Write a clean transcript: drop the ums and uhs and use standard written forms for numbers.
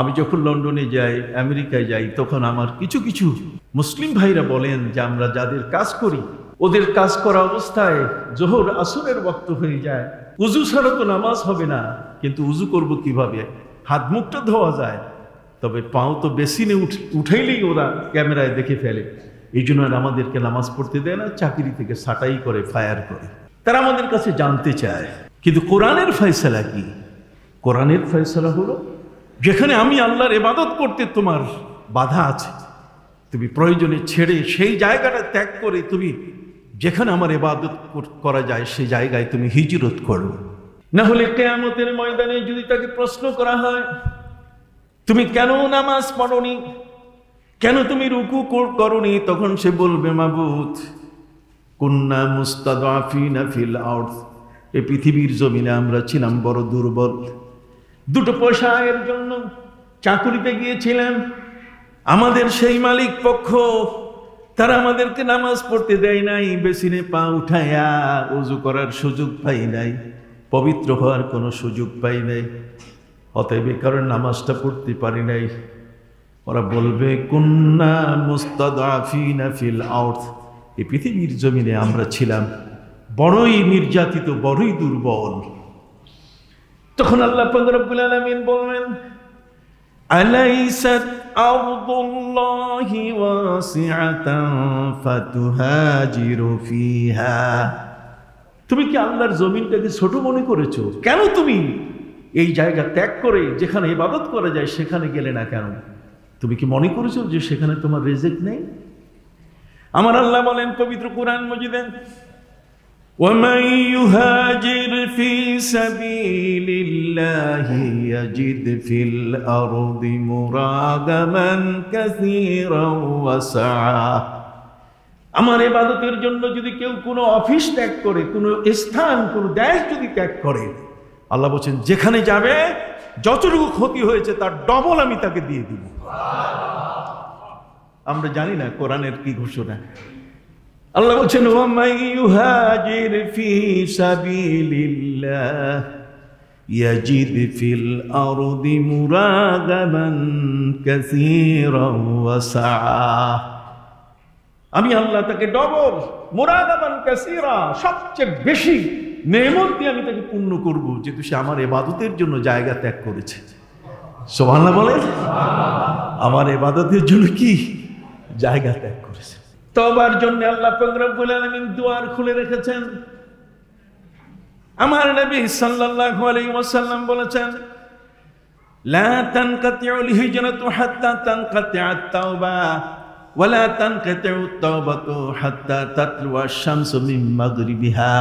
আমি যখন লন্ডনে যাই, আমেরিকায় যাই, তখন আমার কিছু কিছু মুসলিম ভাইরা বলেন যে আমরা যাদের কাজ করি ওদের কাজ করা অবস্থায় জোহর আসরের ওয়াক্ত হয়ে যায়, উজু ছাড়া তো নামাজ হবে না, কিন্তু উজু করব কিভাবে? হাত মুখটা ধোয়া যায়, তবে পাও তো বেসিনে উঠাইলেই ওরা ক্যামেরায় দেখে ফেলে। এই জন্য আমাদেরকে নামাজ পড়তে দেয় না, চাকরি থেকে ছাঁটাই করে, ফায়ার করে। তারা আমাদের কাছে জানতে চায়, কিন্তু কোরআনের ফয়সালা কি? কোরআনের ফয়সালা হলো, যেখানে আমি আল্লাহর ইবাদত করতে তোমার বাধা আছে, তুমি প্রয়োজনে ছেড়ে সেই জায়গাটা ত্যাগ করে তুমি যেখানে আমার ইবাদত করা যায় সেই জায়গায় তুমি হিজরত করো। না হলে কিয়ামতের ময়দানে যদি তাকে প্রশ্ন করা হয় তুমি কেন নামাজ পড়োনি, কেন তুমি রুকু করোনি, তখন সে বলবে মাবুদ কুন্না মুস্তাদআফিনা ফিল আরদ, এই পৃথিবীর জমিনে আমরা ছিলাম বড় দুর্বল, দুটো পয়সা আয়ের জন্য চাকুরিতে গিয়েছিলাম, আমাদের সেই মালিক পক্ষ তারা আমাদেরকে নামাজ পড়তে দেয় নাই, বেসিনে পা উঠাইয়া ওযু করার সুযোগ পাই নাই, পবিত্র হওয়ার কোনো সুযোগ পাই নাই, অতএব কারণ নামাজটা পড়তে পারি নাই। ওরা বলবে কুন্না মুস্তাদআফিনা ফিল আরদ, এই পৃথিবীর জমিনে আমরা ছিলাম বড়ই নির্যাতিত, বড়ই দুর্বল। তখন আল্লাহ পাক রব্বুল আলামিন বলবেন আলাইসাত আরদুল্লাহি ওয়াসিআতান ফাতুহাজিরু ফিহা, তুমি কি আল্লাহর জমিনটাকে ছোট মনে করেছো? কেন তুমি এই জায়গা ত্যাগ করে যেখানে ইবাদত করা যায় সেখানে গেলে না কেন? তুমি কি মনে করেছো যে সেখানে তোমার রিজিক নেই? আমার আল্লাহ বলেন পবিত্র কোরআন মাজিদে, وَمَن يُهَاجِرْ فِي سَبِيلِ اللَّهِ يَجِدْ فِي الْأَرْضِ مُرَاغَمًا كَثِيرًا وَسَعًا। আমার ইবাদতের জন্য যদি কেউ কোনো অফিস ত্যাগ করে, কোনো স্থান, কোনো দেশ যদি ত্যাগ করে, আল্লাহ বলছেন যেখানে যাবে যতটুকু ক্ষতি হয়েছে তার ডবল আমি তাকে দিয়ে দিব। আমরা জানি না কোরআনের কি ঘোষণা। আল্লাহ বলছেন ওয়ামাই ইউহাজির ফি সাবিলিল্লাহ ইয়াজিদ ফিল আরদি মুরাগামান কাসীরান ওয়া সাআ, আমি আল্লাহ তাকে ডবল মুরাগামান কাসীরা, সবচেয়ে বেশি নেমত দিয়ে আমি তাকে পূর্ণ করব, যেহেতু সে আমার ইবাদতের জন্য জায়গা ত্যাগ করেছে। সুবহানাল্লাহ বলেন, আমার ইবাদতের জন্য কি জায়গা ত্যাগ করেছে। তওবার জন্য আল্লাহ পাক রব্বুল আলামিন দুয়ার খুলে রেখেছেন। আমার নবী সাল্লাল্লাহু আলাইহি ওয়াসাল্লাম বলেছেন লা তানকাতিউল হিজরাতু হাত্তা তানকাতিআত তাওবা ওয়া লা তানকাতিউত তাওবাতু হাত্তা তাতলুআশ শামসু মিন মাগরিবিহা।